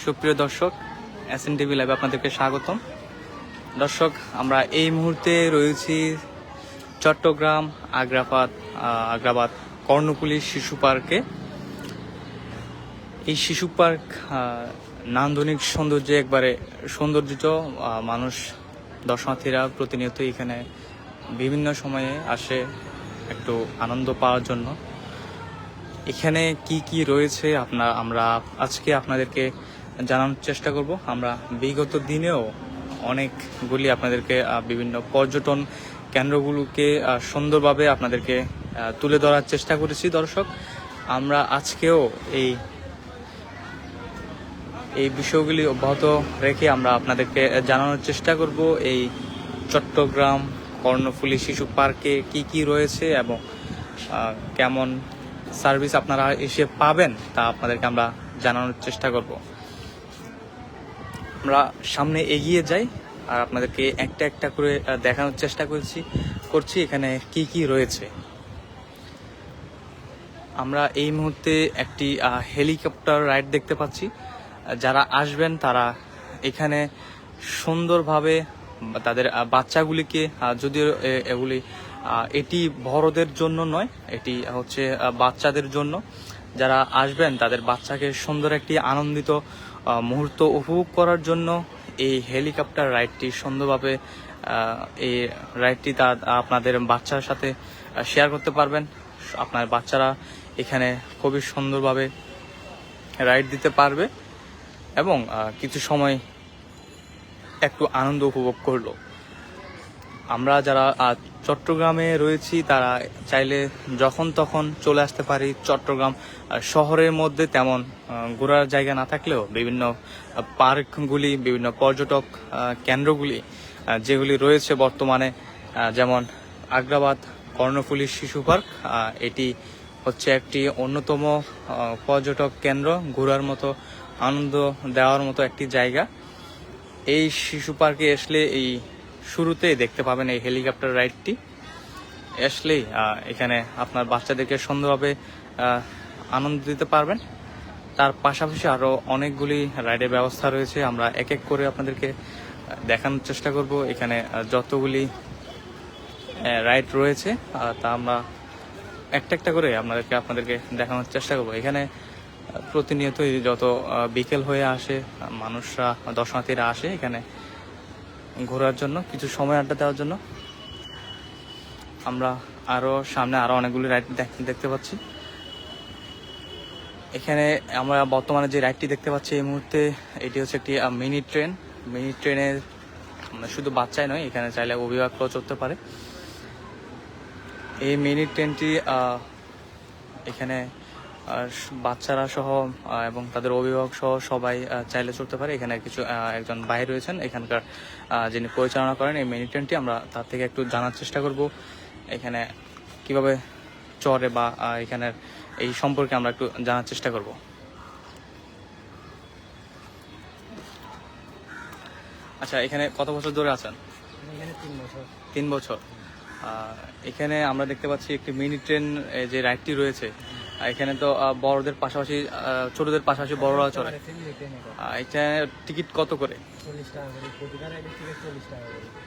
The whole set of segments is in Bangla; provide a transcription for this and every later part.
সুপ্রিয় দর্শক, SNTV লাইভে আপনাদেরকে স্বাগতম। দর্শক, আমরা এই মুহূর্তে রয়েছি চট্টগ্রাম আগ্রাবাদ কর্ণফুলী শিশু পার্কে। এই শিশু পার্ক নান্দনিক সৌন্দর্যে একবারে সৌন্দর্যিত। মানুষ দর্শনার্থীরা প্রতিনিয়ত এখানে বিভিন্ন সময়ে আসে একটু আনন্দ পাওয়ার জন্য। এখানে কি কি রয়েছে আমরা আজকে আপনাদেরকে জানানোর চেষ্টা করব। আমরা বিগত দিনেও অনেকগুলি আপনাদেরকে বিভিন্ন পর্যটন কেন্দ্রগুলোকে সুন্দরভাবে আপনাদেরকে তুলে ধরার চেষ্টা করেছি। দর্শক, আমরা আজকেও এই বিষয়গুলি অব্যাহত রেখে আমরা আপনাদেরকে জানানোর চেষ্টা করব এই চট্টগ্রাম কর্ণফুলী শিশু পার্কে কি কি রয়েছে এবং কেমন সার্ভিস আপনারা এসে পাবেন তা আপনাদেরকে আমরা জানানোর চেষ্টা করব। আমরা সামনে এগিয়ে যাই আর আপনাদেরকে একটা একটা করে দেখানোর চেষ্টা করছি এখানে কি কি রয়েছে। আমরা এই মুহূর্তে একটি হেলিকপ্টার রাইড দেখতে পাচ্ছি। যারা আসবেন তারা এখানে সুন্দরভাবে তাদের বাচ্চাগুলিকে, যদিও এটি বড়দের জন্য নয়, এটি হচ্ছে বাচ্চাদের জন্য। যারা আসবেন তাদের বাচ্চাকে সুন্দর একটি আনন্দিত মুহূর্ত উপভোগ করার জন্য এই হেলিকপ্টার রাইডটি সুন্দরভাবে এই রাইডটি আপনাদের বাচ্চার সাথে শেয়ার করতে পারবেন। আপনার বাচ্চারা এখানে খুবই সুন্দরভাবে রাইড দিতে পারবে এবং কিছু সময় একটু আনন্দ উপভোগ করলো। আমরা যারা চট্টগ্রামে রয়েছি তারা চাইলে যখন তখন চলে আসতে পারি। চট্টগ্রাম শহরের মধ্যে তেমন ঘোরার জায়গা না থাকলেও বিভিন্ন পার্কগুলি, বিভিন্ন পর্যটক কেন্দ্রগুলি যেগুলি রয়েছে বর্তমানে, যেমন আগ্রাবাদ কর্ণফুলী শিশু পার্ক, এটি হচ্ছে একটি অন্যতম পর্যটক কেন্দ্র, ঘোরার মতো, আনন্দ দেওয়ার মতো একটি জায়গা। এই শিশু পার্কে আসলে এই শুরুতেই দেখতে পাবেন এই হেলিকপ্টার রাইডটি। আসলেই এখানে আপনার বাচ্চাদেরকে সুন্দরভাবে আনন্দ দিতে পারবেন। তার পাশাপাশি আরও অনেকগুলি রাইডের ব্যবস্থা রয়েছে, আমরা এক এক করে আপনাদেরকে দেখানোর চেষ্টা করব। এখানে যতগুলি রাইড রয়েছে তা আমরা একটা একটা করে আপনাদেরকে দেখানোর চেষ্টা করব। এখানে প্রতিনিয়তই যত বিকেল হয়ে আসে মানুষরা, দর্শনার্থীরা আসে এখানে ঘোরার জন্য, কিছু সময় আড্ডা দেওয়ার জন্য। আমরা সামনে আরো অনেকগুলি রাইড দেখতে পাচ্ছি। এখানে আমরা বর্তমানে যে রাইডটি দেখতে পাচ্ছি এই মুহূর্তে, এটি হচ্ছে একটি মিনি ট্রেন। মিনি ট্রেনের শুধু বাচ্চাই নয়, এখানে চাইলে অভিভাবকরাও চড়তে পারে। এই মিনি ট্রেনটি এখানে বাচ্চারা সহ এবং তাদের অভিভাবক সহ সবাই চাইলে চড়তে পারে। এখানে একজন ভাই রয়েছেন এখানকার, যিনি পরিচালনা করেন এই মিনি ট্রেনটি। আমরা তার থেকে একটু জানার চেষ্টা করব এখানে কিভাবে চড়ে বা এখানের এই সম্পর্কে আমরা একটু জানার চেষ্টা করব। আচ্ছা, এখানে কত বছর ধরে আছেন? 3 বছর। এখানে আমরা দেখতে পাচ্ছি একটি মিনি ট্রেন যে রাইডটি রয়েছে, এখানে তো বড়দের পাশাপাশি ছোটদের পাশাপাশি বড়রা চড়ে। এটা টিকিট কত করে?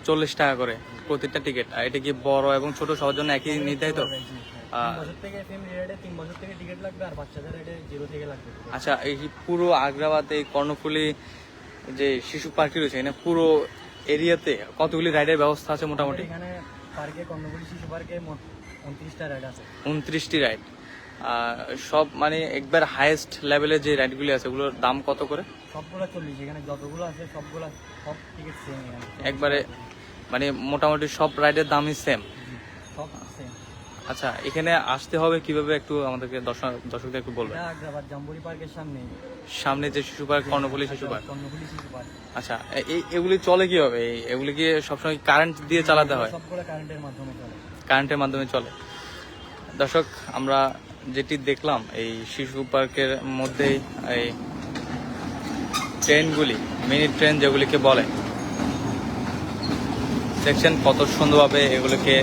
40 টাকা করে প্রতিটা টিকিট। এটা কি বড় এবং ছোট সবার জন্য একই নির্ধারিত? আচ্ছা, এই পুরো আগ্রাবাদ এই কর্ণফুলী যে শিশু পার্কটি রয়েছে, এখানে পুরো এরিয়াতে কতগুলি রাইডের ব্যবস্থা আছে মোটামুটি? এখানে পার্কে, কর্ণফুলী শিশু পার্কে মোট 29টা রাইড আছে। 29টি রাইড। সব মানে একবার হাইয়েস্ট লেভেলের যে রাইডগুলি আছে ওগুলোর দাম কত করে? সবগুলো 40। এখানে যতগুলো আছে সব টিকিট সেম। একবারে মানে মোটামুটি সব রাইডের দামই সেম? সব সেম। আচ্ছা, এখানে আসতে হবে কিভাবে একটু আমাদেরকে দর্শকদের একটু বলবেন। আগ্রাবাদ জাম্বুরি পার্কের সামনে যে শিশু পার্ক, কর্ণফুলী শিশু পার্ক। আচ্ছা, এগুলি চলে কিভাবে? এগুলি কি সবসময় কারেন্ট দিয়ে চালাতে হয়? সবগুলো কারেন্টের মাধ্যমে চলে। দর্শক, আমরা যেটি দেখলাম এই শিশু পার্কের মধ্যেই এই ট্রেনগুলি, মিনি ট্রেন যেগুলিকে বলে, দেখছেন কত সুন্দরভাবে এগুলোকে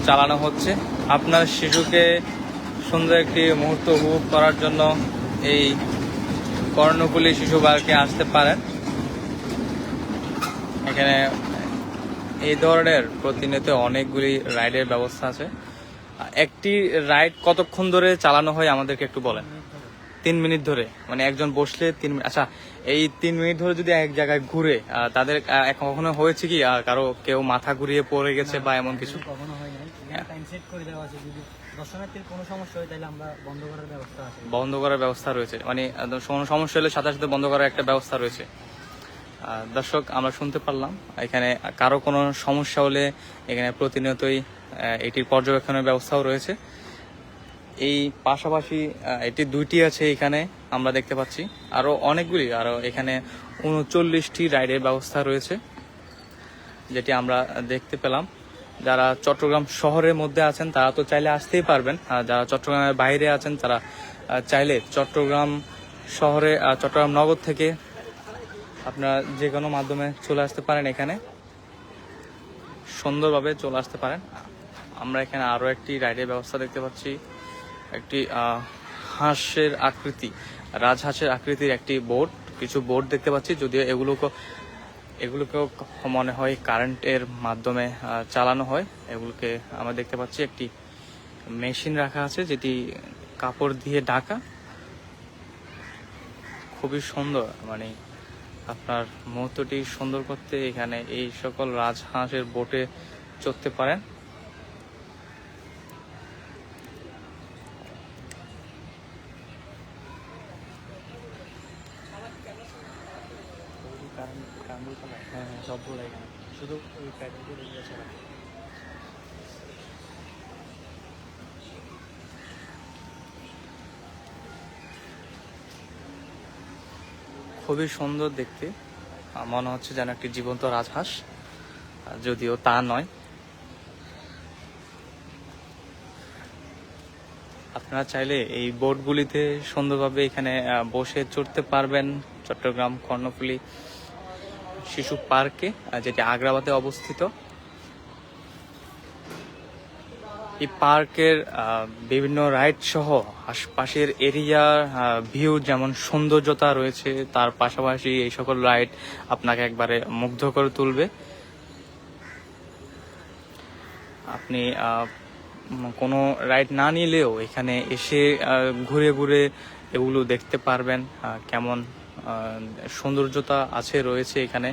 চালানো হচ্ছে। আপনার শিশুকে সুন্দর একটি মুহূর্ত উপভোগ করার জন্য এই কর্ণফুলী শিশু পার্কে আসতে পারেন। এখানে এই ধরনের প্রতিনিয়ত অনেকগুলি রাইডের ব্যবস্থা আছে। একটি রাইড কতক্ষণ ধরে চালানো হয় আমাদেরকে একটু বলেন। 3 মিনিট ধরে, মানে একজন বসলে 3 মিনিট। আচ্ছা, এই 3 মিনিট ধরে যদি এক জায়গায় ঘুরে, তাদের কখনো হয়েছে কি কেউ মাথা ঘুরিয়ে পড়ে গেছে বা এমন কিছু? কখনো হয় নাই, টাইম সেট করে দেওয়া আছে। যদি দর্শনার্থীর কোনো সমস্যা হয় তাহলে আমরা বন্ধ করার ব্যবস্থা আছে। বন্ধ করার ব্যবস্থা রয়েছে, মানে কোনো সমস্যা হলে সাথে সাথে বন্ধ করার একটা ব্যবস্থা রয়েছে। দর্শক, আমরা শুনতে পারলাম এখানে কারো কোনো সমস্যা হলে এখানে প্রতিনিয়তই এটির পর্যবেক্ষণের ব্যবস্থাও রয়েছে। এই পাশাপাশি এটি 2টি আছে এখানে আমরা দেখতে পাচ্ছি, আরো অনেকগুলি, আরো এখানে 39টি রাইডের ব্যবস্থা রয়েছে যেটি আমরা দেখতে পেলাম। যারা চট্টগ্রাম শহরের মধ্যে আছেন তারা তো চাইলে আসতেই পারবেন, আর যারা চট্টগ্রামের বাইরে আছেন তারা চাইলে চট্টগ্রাম শহরে, চট্টগ্রাম নগর থেকে আপনারা যে কোনো মাধ্যমে চলে আসতে পারেন, এখানে সুন্দরভাবে চলে আসতে পারেন। আমরা এখানে আরো একটি রাইডের ব্যবস্থা দেখতে পাচ্ছি, একটি হাঁসের আকৃতি, রাজহাঁসের আকৃতির একটি বোট, কিছু বোট দেখতে পাচ্ছি, যদিও এগুলোকেও মনে হয় কারেন্টের মাধ্যমে চালানো হয়। এগুলোকে আমরা দেখতে পাচ্ছি একটি মেশিন রাখা আছে যেটি কাপড় দিয়ে ঢাকা, খুবই সুন্দর। মানে আপনার মুহূর্তটি সুন্দর করতে এখানে এই সকল রাজহাঁসের বোটে চড়তে পারেন। হ্যাঁ, সবগুলো এখানে, শুধু ওই প্যাকেটে রেখে ছাড়া। খুবই সুন্দর দেখতে, মনে হচ্ছে যেন একটি জীবন্ত রাজহাঁস, যদিও তা নয়। আপনারা চাইলে এই বোটগুলিতে সুন্দরভাবে এখানে বসে চড়তে পারবেন চট্টগ্রাম কর্ণফুলী শিশু পার্কে, যেটি আগ্রাবাদে অবস্থিত। এই পার্কের বিভিন্ন রাইড সহ আশপাশের এরিয়ার ভিউ যেমন সৌন্দর্যতা রয়েছে, তার পাশাপাশি এই সকল রাইড আপনাকে একবারে মুগ্ধ করে তুলবে। আপনি কোনো রাইড না নিলেও এখানে এসে ঘুরে ঘুরে এগুলো দেখতে পারবেন, কেমন সৌন্দর্যতা আছে রয়েছে এখানে।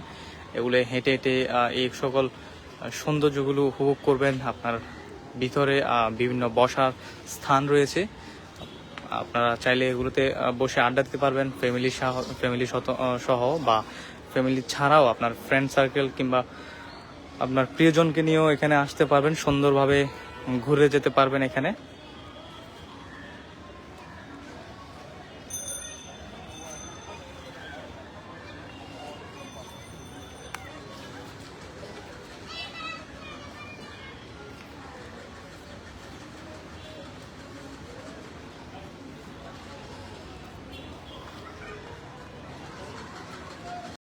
এগুলো হেঁটে হেঁটে এই সকল সৌন্দর্যগুলো উপভোগ করবেন। আপনার ভিতরে বিভিন্ন বসার স্থান রয়েছে, আপনারা চাইলে এগুলোতে বসে আড্ডা দিতে পারবেন, ফ্যামিলি সহ বা ফ্যামিলি ছাড়াও আপনার ফ্রেন্ড সার্কেল কিংবা আপনার প্রিয়জনকে নিয়েও এখানে আসতে পারবেন, সুন্দরভাবে ঘুরে যেতে পারবেন এখানে।